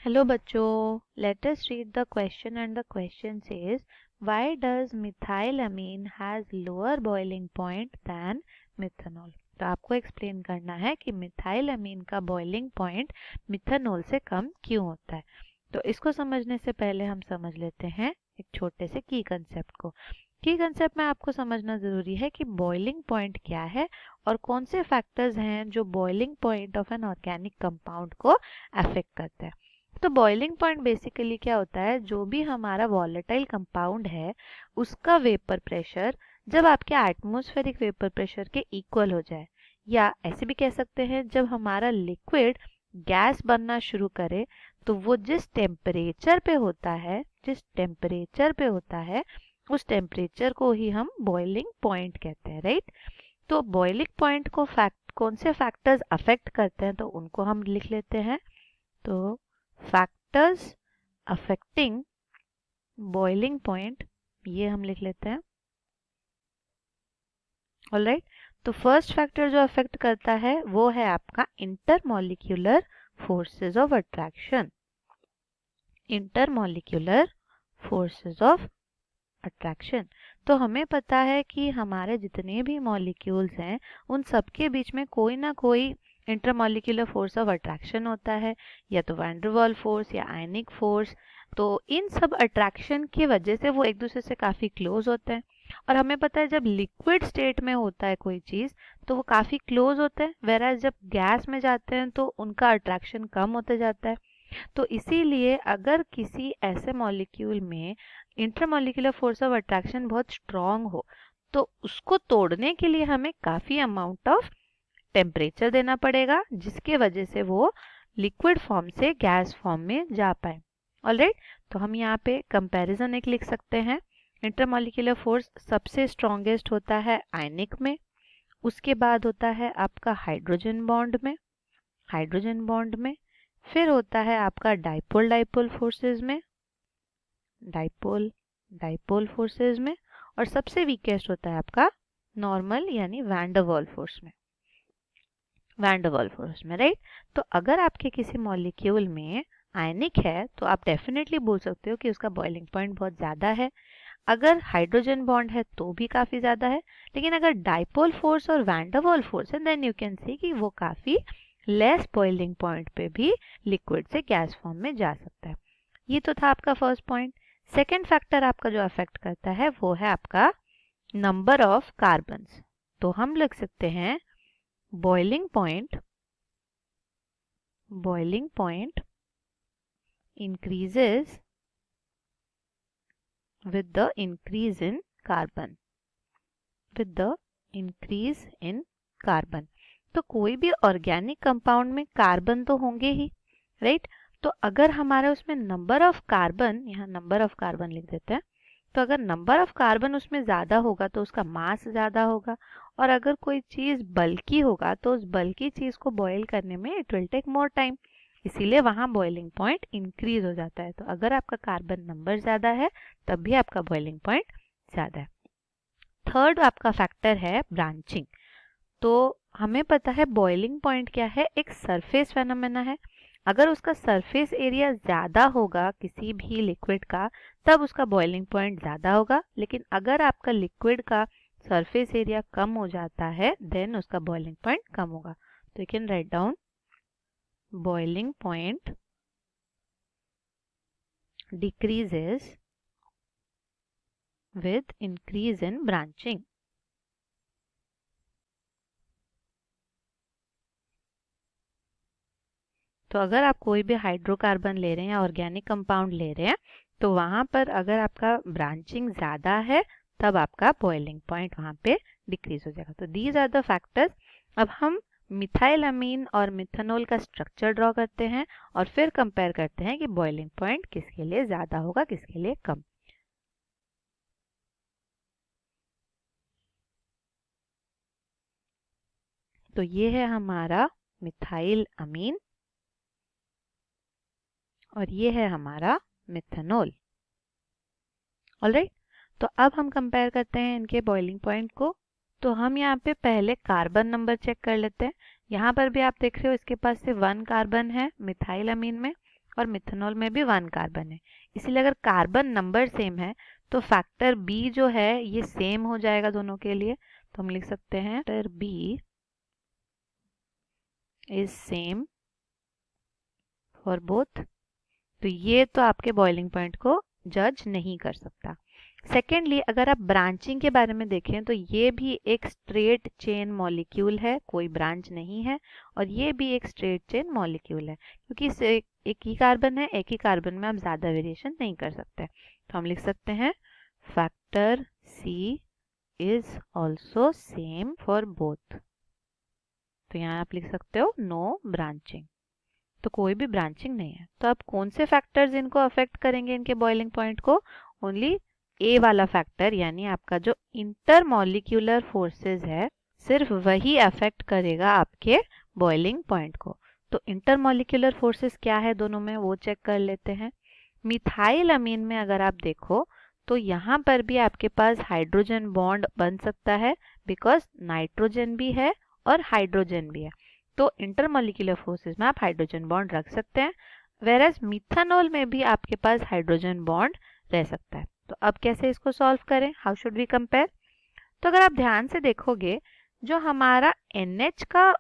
Hello बच्चों, let us read the question and the question says why does methylamine has lower boiling point than methanol। तो आपको explain करना है कि मिथाइलअमीन का बॉइलिंग पॉइंट मिथानॉल से कम क्यों होता है। तो इसको समझने से पहले हम समझ लेते हैं एक छोटे से की कंसेप्ट को। की कंसेप्ट में आपको समझना ज़रूरी है कि बॉइलिंग पॉइंट क्या है और कौन से फैक्टर्स हैं जो boiling point of an organic compound को अफेक्ट करते हैं। तो बॉइलिंग पॉइंट बेसिकली क्या होता है, जो भी हमारा वॉलेटाइल कंपाउंड है उसका वेपर प्रेशर जब आपके एटमॉस्फेरिक वेपर प्रेशर के इक्वल हो जाए, या ऐसे भी कह सकते हैं जब हमारा लिक्विड गैस बनना शुरू करे तो वो जिस टेम्परेचर पे होता है उस टेम्परेचर को ही हम बॉइलिंग पॉइंट कहते हैं, राइट। तो बॉइलिंग पॉइंट को कौन से फैक्टर्स अफेक्ट करते हैं तो उनको हम लिख लेते हैं। तो फैक्टर्स अफेक्टिंग बॉइलिंग पॉइंट ये हम लिख लेते हैं। ऑलराइट, तो फर्स्ट फैक्टर जो अफेक्ट करता है वो है आपका intermolecular forces of attraction. Intermolecular forces of attraction, तो हमें पता है कि हमारे जितने भी मॉलिक्यूल्स हैं उन सबके बीच में कोई ना कोई इंटरमॉलिक्यूलर फोर्स ऑफ अट्रैक्शन होता है, या तो वैन डर वाल फोर्स या आयनिक फोर्स। तो इन सब अट्रैक्शन की वजह से वो एक दूसरे से काफ़ी क्लोज होते हैं। और हमें पता है जब लिक्विड स्टेट में होता है कोई चीज़ तो वो काफ़ी क्लोज होते हैं, वेराज जब गैस में जाते हैं तो उनका अट्रैक्शन कम होते जाता है। तो इसीलिए अगर किसी ऐसे मॉलिक्यूल में इंटरमॉलिक्यूलर फोर्स ऑफ अट्रैक्शन बहुत स्ट्रॉन्ग हो तो उसको तोड़ने के लिए हमें काफ़ी अमाउंट ऑफ टेम्परेचर देना पड़ेगा, जिसके वजह से वो लिक्विड फॉर्म से गैस फॉर्म में जा पाए। ऑलराइट, तो हम यहाँ पे कंपैरिजन एक लिख सकते हैं। इंटरमॉलिक्यूलर फोर्स सबसे स्ट्रॉन्गेस्ट होता है आयनिक में, उसके बाद होता है आपका हाइड्रोजन बॉन्ड में, फिर होता है आपका डाइपोल फोर्सेस में, डाइपोल फोर्सेस में, और सबसे वीकेस्ट होता है आपका नॉर्मल यानी वैन डर वाल फोर्स में, राइट। तो अगर आपके किसी मॉलिक्यूल में आयनिक है तो आप डेफिनेटली बोल सकते हो कि उसका बॉइलिंग पॉइंट बहुत ज़्यादा है। अगर हाइड्रोजन बॉन्ड है तो भी काफ़ी ज़्यादा है, लेकिन अगर डाइपोल फोर्स और वैन डर वाल फोर्स है देन यू कैन सी कि वो काफ़ी लेस बॉइलिंग पॉइंट पे भी लिक्विड से गैस फॉर्म में जा सकता है। ये तो था आपका फर्स्ट पॉइंट। सेकेंड फैक्टर आपका जो अफेक्ट करता है वो है आपका नंबर ऑफ कार्बन्स। तो हम लिख सकते हैं boiling point increases with the increase in carbon, तो कोई भी ऑर्गेनिक कंपाउंड में कार्बन तो होंगे ही, राइट। तो अगर हमारे उसमें नंबर ऑफ कार्बन, यहाँ नंबर ऑफ कार्बन लिख देते हैं, तो अगर नंबर ऑफ कार्बन उसमें ज़्यादा होगा तो उसका मास ज़्यादा होगा, और अगर कोई चीज़ बल्की होगा तो उस बल्की चीज़ को बॉयल करने में it will take more time, इसीलिए वहाँ बॉइलिंग पॉइंट इंक्रीज हो जाता है। तो अगर आपका कार्बन नंबर ज़्यादा है तब भी आपका बॉइलिंग पॉइंट ज़्यादा है। थर्ड आपका फैक्टर है ब्रांचिंग। तो हमें पता है बॉइलिंग पॉइंट क्या है, एक सरफेस फेनोमेना है। अगर उसका सरफेस एरिया ज़्यादा होगा किसी भी लिक्विड का तब उसका बॉइलिंग पॉइंट ज़्यादा होगा, लेकिन अगर आपका लिक्विड का सरफेस एरिया कम हो जाता है देन उसका बॉइलिंग पॉइंट कम होगा। तो you can write down boiling point decreases with increase in branching। तो अगर आप कोई भी हाइड्रोकार्बन ले रहे हैं या ऑर्गेनिक कंपाउंड ले रहे हैं तो वहाँ पर अगर आपका ब्रांचिंग ज़्यादा है तब आपका बॉइलिंग पॉइंट वहाँ पे डिक्रीज हो जाएगा। तो दीज आर द फैक्टर्स। अब हम मिथाइलअमीन और मिथानॉल का स्ट्रक्चर ड्रॉ करते हैं और फिर कंपेयर करते हैं कि बॉइलिंग पॉइंट किसके लिए ज़्यादा होगा किसके लिए कम। तो ये है हमारा मिथाइल अमीन और ये है हमारा मिथानॉल। ऑलराइट, तो अब हम कंपेयर करते हैं इनके बॉइलिंग पॉइंट को। तो हम यहाँ पे पहले कार्बन नंबर चेक कर लेते हैं। यहाँ पर भी आप देख रहे हो इसके पास से 1 कार्बन है मिथाइल अमीन में और मिथेनॉल में भी 1 कार्बन है। इसीलिए अगर कार्बन नंबर सेम है तो फैक्टर बी जो है ये सेम हो जाएगा दोनों के लिए। तो हम लिख सकते हैं factor B is same for both. तो ये तो आपके बॉइलिंग पॉइंट को जज नहीं कर सकता। सेकेंडली, अगर आप ब्रांचिंग के बारे में देखें तो ये भी एक स्ट्रेट चेन मॉलिक्यूल है, कोई ब्रांच नहीं है, और ये भी एक स्ट्रेट चेन मॉलिक्यूल है, क्योंकि इसे एक ही कार्बन है, एक ही कार्बन में आप ज़्यादा वेरिएशन नहीं कर सकते। तो हम लिख सकते हैं factor C is also same for both. तो यहाँ आप लिख सकते हो नो ब्रांचिंग, तो कोई भी ब्रांचिंग नहीं है। तो अब कौन से फैक्टर्स इनको अफेक्ट करेंगे इनके बॉइलिंग पॉइंट को? ओनली ए वाला फैक्टर, यानी आपका जो इंटरमॉलिक्यूलर फोर्सेस है, सिर्फ वही अफेक्ट करेगा आपके बॉइलिंग पॉइंट को। तो इंटरमॉलिक्यूलर फोर्सेस क्या है दोनों में, वो चेक कर लेते हैं। मिथाइल अमीन में अगर आप देखो तो यहाँ पर भी आपके पास हाइड्रोजन बॉन्ड बन सकता है, बिकॉज नाइट्रोजन भी है और हाइड्रोजन भी है। तो इंटरमॉलिक्यूलर फोर्सेस में आप हाइड्रोजन बॉन्ड रख सकते हैं, वेरएज मिथेनॉल में भी आपके पास हाइड्रोजन बॉन्ड रह सकता है। तो अब कैसे इसको सॉल्व करें, हाउ शुड वी कंपेयर? तो अगर आप ध्यान से देखोगे, जो हमारा NH का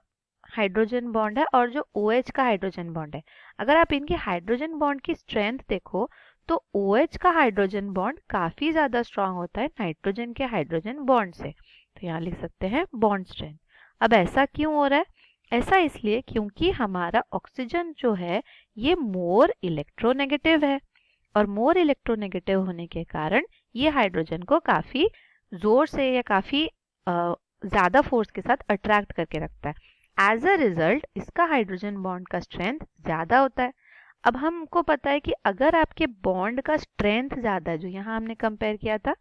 हाइड्रोजन बॉन्ड है और जो OH का हाइड्रोजन बॉन्ड है, अगर आप इनकी हाइड्रोजन बॉन्ड की स्ट्रेंथ देखो तो OH का हाइड्रोजन बॉन्ड काफी ज्यादा स्ट्रांग होता है नाइट्रोजन के हाइड्रोजन बॉन्ड से। तो यहाँ लिख सकते हैं बॉन्ड स्ट्रेंथ। अब ऐसा क्यों हो रहा है? ऐसा इसलिए क्योंकि हमारा ऑक्सीजन जो है ये मोर इलेक्ट्रोनेगेटिव है, और मोर इलेक्ट्रोनेगेटिव होने के कारण ये हाइड्रोजन को काफी जोर से या काफी ज्यादा फोर्स के साथ अट्रैक्ट करके रखता है। एज अ रिजल्ट इसका हाइड्रोजन बॉन्ड का स्ट्रेंथ ज्यादा होता है। अब हमको पता है कि अगर आपके बॉन्ड का स्ट्रेंथ ज्यादा है, जो यहाँ हमने कंपेयर किया था,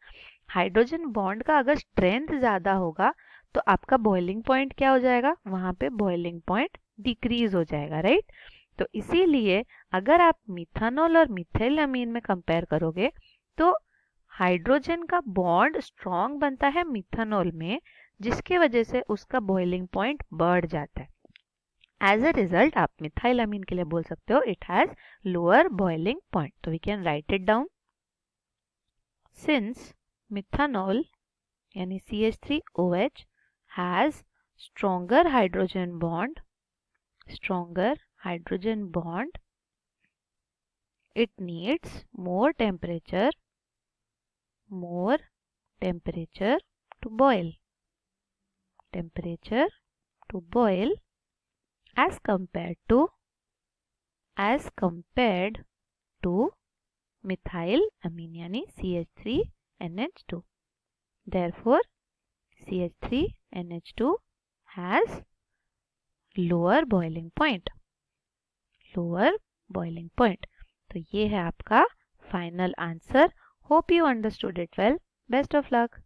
हाइड्रोजन बॉन्ड का अगर स्ट्रेंथ ज्यादा होगा तो आपका बॉइलिंग पॉइंट क्या हो जाएगा, वहां पे बॉइलिंग पॉइंट डिक्रीज हो जाएगा, राइट? तो इसीलिए अगर आप मिथेनॉल और मिथाइल अमीन में कंपेयर करोगे तो हाइड्रोजन का बॉन्ड स्ट्रॉन्ग बनता है मिथेनॉल में, जिसके वजह से उसका बॉइलिंग पॉइंट बढ़ जाता है। एज अ रिजल्ट आप मिथाइल अमीन के लिए बोल सकते हो it has lower boiling point. तो we can write it down, since methanol यानी CH3OH has stronger hydrogen bond, it needs more temperature to boil, as compared to methyl amine यानी CH3NH2. Therefore CH3NH2 has lower boiling point. तो ये है आपका final answer. Hope you understood it well. Best of luck.